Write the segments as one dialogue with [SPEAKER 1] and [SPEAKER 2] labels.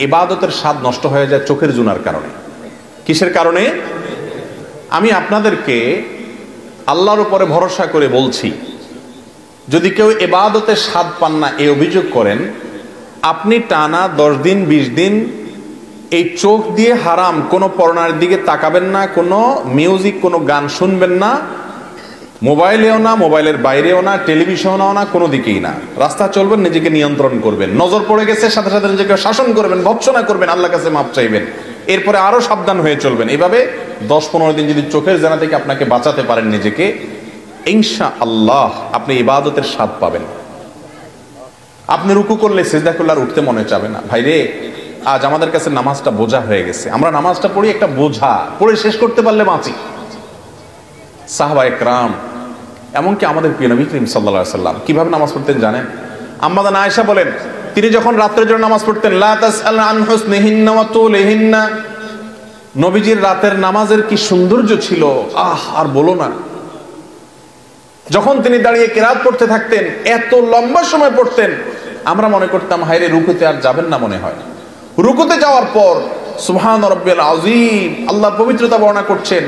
[SPEAKER 1] ইবাদতের স্বাদ নষ্ট হয়ে যায় চোখের জুনার কারণে। কিসের কারণে? আমি আপনাদেরকে আল্লাহর উপরে ভরসা করে বলছি, যদি কেউ ইবাদতের স্বাদ পান না এই অভিযোগ করেন, আপনি টানা 10 দিন 20 দিন এই চোখ দিয়ে হারাম কোনো পর্নোর দিকে তাকাবেন না, কোনো মিউজিক কোনো গান শুনবেন না, মোবাইলেও না, মোবাইলের বাইরেও না, টেলিভিশনেও না, কোনো দিকেই না। রাস্তা চলবেন, নিজেকে নিয়ন্ত্রণ করবেন, নজর পড়ে গেছে সাথে সাথে নিজেকে শাসন করবেন, ভৎসনা করবেন, আল্লাহর কাছে মাপ চাইবেন, এরপরে আরো সাবধান হয়ে চলবেন। এভাবে 10-15 দিন যদি চোখের জানা থেকে আপনাকে বাঁচাতে পারেন নিজেকে, ইনশাআল্লাহ আপনি ইবাদতের স্বাদ পাবেন। আপনি রুকু করলে সিজদা করলে আর উঠতে মনে চাবে না। ভাইরে, আজ আমাদের কাছে নামাজটা বোঝা হয়ে গেছে। আমরা নামাজটা পড়ি একটা বোঝা, পড়ে শেষ করতে পারলে বাঁচি। সাহাবায়ে কেরাম, এমনকি আমাদের প্রিয় নবী করিম সাল্লাল্লাহু আলাইহি সাল্লাম কিভাবে নামাজ পড়তেন জানেন? আম্মা জান আয়েশা বলেন, তিনি যখন রাতের জন্য নামাজ পড়তেন, লা তাসআল আন হুসনিহিন্না ওয়া তুলিহিন্না, নবীজির রাতের নামাজের কি সৌন্দর্য ছিল, আর বলো না। যখন তিনি দাঁড়িয়ে কিরাত পড়তে থাকতেন, এত লম্বা সময় পড়তেন, আমরা মনে করতাম হায়রে রুকুতে আর যাবেন না মনে হয়। রুকুতে যাওয়ার পর সুবহান রাব্বিয়াল আযীম, আল্লাহর পবিত্রতা বর্ণনা করছেন,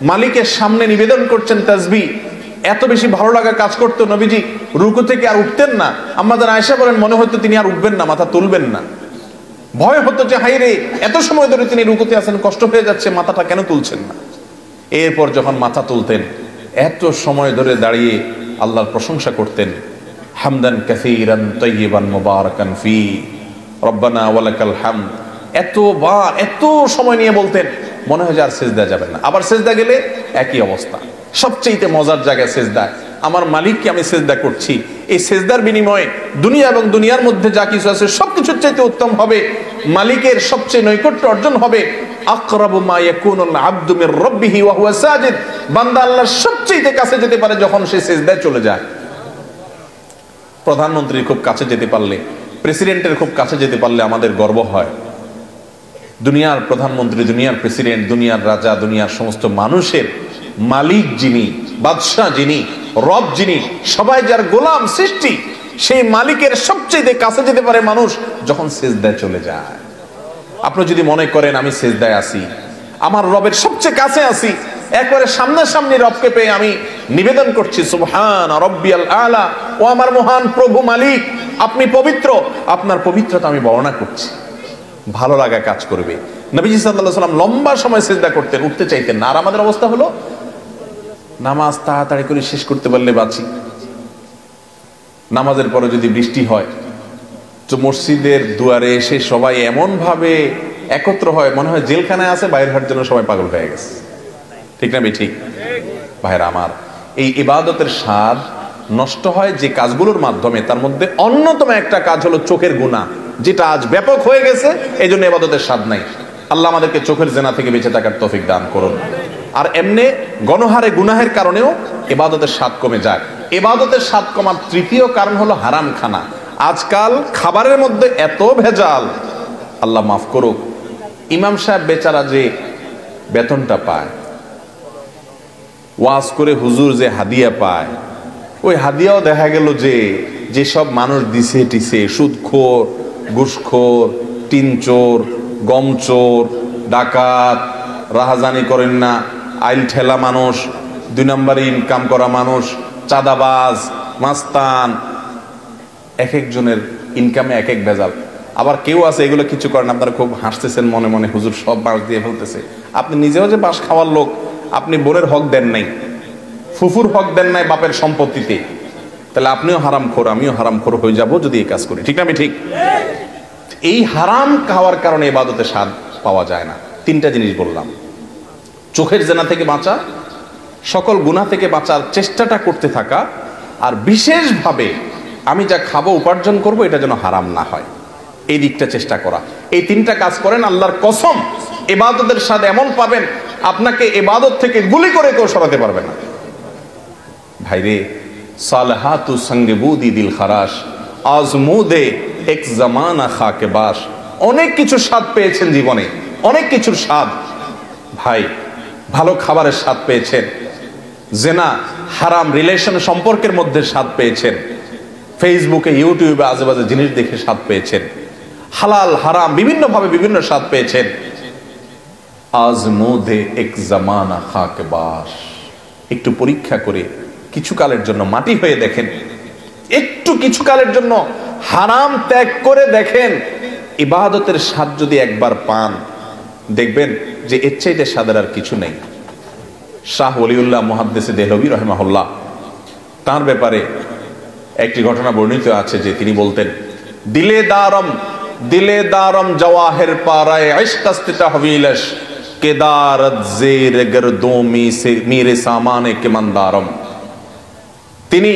[SPEAKER 1] মালিকের সামনে নিবেদন করছেন তাসবিহ। এত বেশি ভালো লাগা কাজ করতো, নবীজি রুকু থেকে আর উঠতেন না। আমাদের আয়েশা বলেন, মনে হতো তিনি আর উঠবেন না, মাথা তুলবেন না। ভয় হতো যে হায়রে এত সময় ধরে তিনি রুকুতে আছেন, কষ্ট হয়ে যাচ্ছে, মাথাটা কেন তুলছেন না। এরপর যখন মাথা তুলতেন, এত সময় ধরে দাঁড়িয়ে আল্লাহর প্রশংসা করতেন, হামদান কাসীরান তাইয়িবান মুবারাকান ফি রব্বানা ওয়ালাকাল হামদ। এত সময় নিয়ে বলতেন, মনে হয় যে আর সিজদা যাবেন না। আবার সিজদা গেলে একই অবস্থা। সবচেয়ে মজার জায়গায় সিজদা, আমার মালিককে আমি সিজদা করছি, এই সিজদার বিনিময়ে দুনিয়া এবং দুনিয়ার মধ্যে যা কিছু আছে সবকিছুর চাইতে উত্তম হবে, মালিকের সবচেয়ে নৈকট্য অর্জন হবে। আকরাবু মা ইয়াকুনুল আবদু মির রাব্বিহি ওয়া হুয়া সাজিদ, বান্দা আল্লাহর সবচেয়ে কাছে যেতে পারে যখন সে সিজদায় চলে যায়। প্রধানমন্ত্রীর খুব কাছে যেতে পারলে, প্রেসিডেন্টের খুব কাছে যেতে পারলে আমাদের গর্ব হয়। দুনিয়ার প্রধানমন্ত্রী, দুনিয়ার প্রেসিডেন্ট, দুনিয়ার রাজা, দুনিয়ার সমস্ত মানুষের মালিক যিনি, বাদশাহ যিনি, রব যিনি, সবাই যার গোলাম সৃষ্টি, সেই মালিকের সবচেয়ে কাছে যেতে পারে মানুষ যখন সিজদায় চলে যায়। আপনি যদি মনে করেন আমি সিজদায় আছি, আমার রবের সবচেয়ে কাছে আছি, একবারে সামনাসামনি রবকে পেয়ে আমি নিবেদন করছি সুবহান রাব্বিয়াল আলা, ও আমার মহান প্রভু মালিক, আপনি পবিত্র, আপনার পবিত্রতা আমি বর্ণনা করছি, ভালো লাগা কাজ করবে। নবীজি সাল্লাল্লাহু আলাইহি ওয়াসাল্লাম লম্বা সময় সিজদা করতেন, উঠতে চাইতেন না। আর আমাদের অবস্থা হলো নামাজ তাড়াতাড়ি করে শেষ করতে পারলে বাঁচি। নামাজের পরে যদি বৃষ্টি হয় তো মসজিদের দুয়ারে এসে সবাই এমন ভাবে একত্র হয়, মনে হয় জেলখানায় আছে, বাইরে হওয়ার জন্য সবাই পাগল হয়ে গেছে। ঠিক না ঠিক? ভাইরা আমার, এই ইবাদতের স্বাদ নষ্ট হয় যে কাজগুলোর মাধ্যমে, তার মধ্যে অন্যতম একটা কাজ হলো চোখের গুনাহ, যেটা আজ ব্যাপক হয়ে গেছে। এই জন্য ইবাদতের স্বাদ নাই। আল্লাহ আমাদেরকে চোখের জেনা থেকে বেঁচে থাকার তৌফিক দান করুন। আর এমনি গণহারে গুনাহের কারণেও ইবাদতের স্বাদ কমে যায়। ইবাদতের স্বাদ কমার তৃতীয় কারণ হলো হারাম খানা। আজকাল খাবারের মধ্যে এত ভেজাল, আল্লাহ মাফ করুক, ইমাম সাহেব বেচারা যে বেতনটা পায়, ওয়াজ করে হুজুর যে হাদিয়া পায়, ওই হাদিয়াও দেখা গেল যে যেসব মানুষ দিছে টিছে, সুদখোর, ঘুষখোর, টিনচোর, গমচোর, ডাকাত, রাহাজানি করেন না, আইল ঠেলা মানুষ, 2 নম্বরে ইনকাম করা মানুষ, চাঁদাবাজ, মাস্তান, এক একজনের ইনকামে এক এক ভেজাল। আবার কেউ আছে এগুলো কিছু করেন, আপনারা খুব হাসতেছেন মনে মনে, হুজুর সব বাঁশ দিয়ে ফেলতেছে। আপনি নিজেও যে বাঁশ খাওয়ার লোক, আপনি বোনের হক দেন নাই, ফুফুর হক দেন নাই বাপের সম্পত্তিতে, তাহলে আপনিও হারামখোর, আমিও হারামখোর হয়ে যাব যদি এই কাজ করি। ঠিক না? আমি ঠিক? এই হারাম খাওয়ার কারণে ইবাদতের স্বাদ পাওয়া যায় না। 3টা জিনিস বললাম, চোখের জেনা থেকে বাঁচা, সকল গুনাহ থেকে বাঁচার চেষ্টাটা করতে থাকা, আর বিশেষভাবে আমি যা খাবো উপার্জন করব এটা যেন হারাম না হয়, এই দিকটা চেষ্টা করা। এই 3টা কাজ করেন, আল্লাহর কসম ইবাদতের স্বাদ এমন পাবেন, আপনাকে ইবাদত থেকে গুলি করে কেউ সরাতে পারবে না। ভাইরে, সালহাতু সঙ্গে বুদি দিল খারাস, আজমুদে এক জামানা খাকে বাস। অনেক কিছু স্বাদ পেয়েছেন জীবনে, অনেক কিছুর স্বাদ। ভাই, ভালো খাবারের স্বাদ পেয়েছেন, জেনা হারাম রিলেশন সম্পর্কের মধ্যে স্বাদ পেয়েছেন, ফেসবুকে ইউটিউবে আজেবাজে জিনিস দেখে স্বাদ পেয়েছেন, হালাল হারাম বিভিন্ন ভাবে বিভিন্ন স্বাদ পেয়েছেন। আজমোদে এক জামানা খাকে বাস, একটু পরীক্ষা করে কিছুকালের জন্য মাটি হয়ে দেখেন, একটু কিছুকালের জন্য হারাম ত্যাগ করে দেখেন, ইবাদতের স্বাদ যদি একবার পান দেখবেন যে এর চাইতে স্বাদের আর কিছু নেই। শাহ ওলিউল্লাহ মুহাদ্দিস দেহলভী রাহিমাহুল্লাহ, তার ব্যাপারে একটি ঘটনা বর্ণিত আছে যে তিনি বলতেন, দিলে দারম জওয়াহির পারায় ইশকাস্তে তাহবিলশ কেদারত জের গরদোমি সে মেরে সামানে কে মন্দারম। তিনি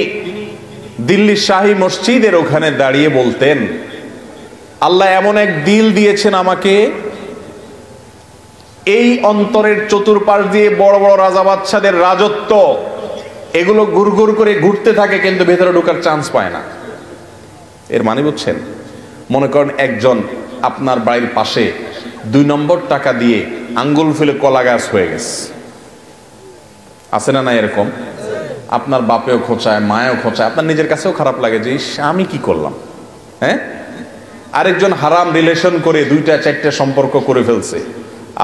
[SPEAKER 1] দিল্লি শাহী মসজিদের ওখানে দাঁড়িয়ে বলতেন, আল্লাহ এমন এক দিল দিয়েছেন আমাকে, এই অন্তরের চতুর্পাশ দিয়ে বড় বড় রাজা বাদশাদের রাজত্ব, এগুলো গুড়গুড় করে ঘুরতে থাকে কিন্তু ভেতরে ঢোকার চান্স পায় না। এর মানে বুঝছেন? মনে করেন একজন আপনার বাড়ির পাশে 2 নম্বর টাকা দিয়ে আঙ্গুল ফুলে কলা গাছ হয়ে গেছে, আছে না না এরকম? আপনার বাপেও খোঁচায়, মায়েও খোঁচায়, আপনার নিজের কাছেও খারাপ লাগে যে আমি কি করলাম। হ্যাঁ, আরেকজন হারাম রিলেশন করে 2টা-4টা সম্পর্ক করে ফেলছে,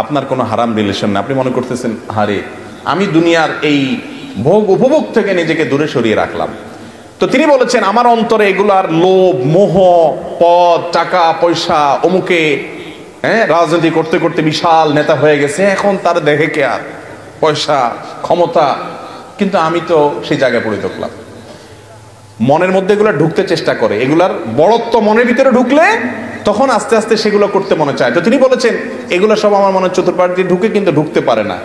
[SPEAKER 1] আপনার কোনো হারাম রিলেশন না, আপনি মনে করতেছেন হারে আমি দুনিয়ার এই ভোগ উপভোগ থেকে নিজেকে দূরে সরিয়ে রাখলাম। তো তিনি বলেছেন আমার অন্তরে এগুলার লোভ, মোহ, পদ, টাকা পয়সা, অমুকে রাজনীতি করতে করতে বিশাল নেতা হয়ে গেছে, এখন তার দেখে কে আর পয়সা ক্ষমতা, কিন্তু আমি তো সেই জায়গায় পড়ে থাকলাম। মনের মধ্যে এগুলো ঢুকতে চেষ্টা করে, এগুলার বড়ত্ব মনের ভিতরে ঢুকলে তখন আস্তে আস্তে সেগুলো করতে মনে চায়। তো তিনি বলেছেন এগুলো সব আমার মনের চতুর্পাশ দিয়ে ঢুকে কিন্তু ঢুকতে পারে না,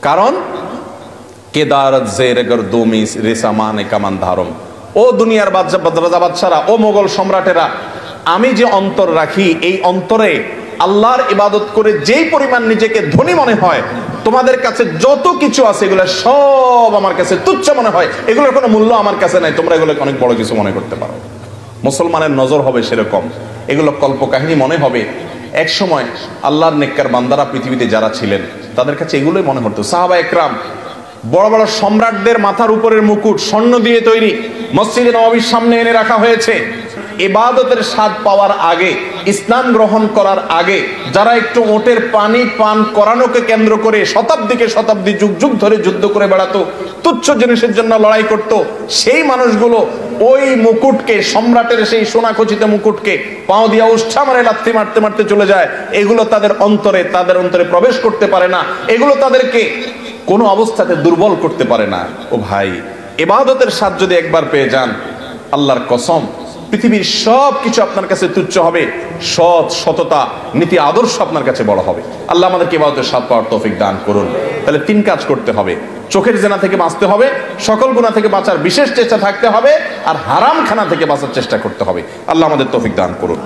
[SPEAKER 1] কারণ কেদারত জের গরদোমি রেসামানে কামান ধারম। ও দুনিয়ার রাজা বাদশারা, ও মোগল সম্রাটেরা, আমি যে অন্তর রাখি এই অন্তরে আল্লাহর ইবাদত করে যেই পরিমাণ নিজেকে ধনী মনে হয়, তোমাদের কাছে যত কিছু আছে এগুলো সব আমার কাছে তুচ্ছ মনে হয়, এগুলোর কোনো মূল্য আমার কাছে নাই, তোমরা এগুলোকে অনেক বড় কিছু মনে করতে পারো। মুসলমানের নজর হবে সেরকম, এগুলো কল্পকাহিনী মনে হবে। এক সময় আল্লাহর নেককার বান্দারা পৃথিবীতে যারা ছিলেন তাদের কাছে এগুলোই মনে হতো। সাহাবা একরাম, বড় বড় সম্রাটদের মাথার উপরের মুকুট স্বর্ণ দিয়ে তৈরি, মসজিদে নববীর সামনে এনে রাখা হয়েছে। ইবাদতের স্বাদ পাওয়ার আগে, ইসলাম গ্রহণ করার আগে যারা একটু ওটের পানি পান করানোকে কেন্দ্র করে শতাব্দীকে শতাব্দী যুগ যুগ ধরে যুদ্ধ করে বেড়াতো, তুচ্ছ জিনিসের জন্য লড়াই করত, সেই মানুষগুলো ওই মুকুটকে, সম্রাটের সেই সোনা খচিত মুকুটকে পাও দিয়া উষ্ঠা মারে লাথি মারতে মারতে চলে যায়। এগুলো তাদের অন্তরে প্রবেশ করতে পারে না, এগুলো তাদেরকে কোনো অবস্থাতে দুর্বল করতে পারে না। ও ভাই, ইবাদতের স্বাদ যদি একবার পেয়ে যান, আল্লাহর কসম পৃথিবীর সব কিছু আপনার কাছে তুচ্ছ হবে, সততা নীতি আদর্শ আপনার কাছে বড় হবে। আল্লাহ আমাদেরকে ইবাদতের স্বাদ পাওয়ার তৌফিক দান করুন। তাহলে 3 কাজ করতে হবে, চোখের জেনা থেকে বাঁচতে হবে, সকল গুনাহ থেকে বাঁচার বিশেষ চেষ্টা থাকতে হবে, আর হারাম খানা থেকে বাঁচার চেষ্টা করতে হবে। আল্লাহ আমাদের তৌফিক দান করুন।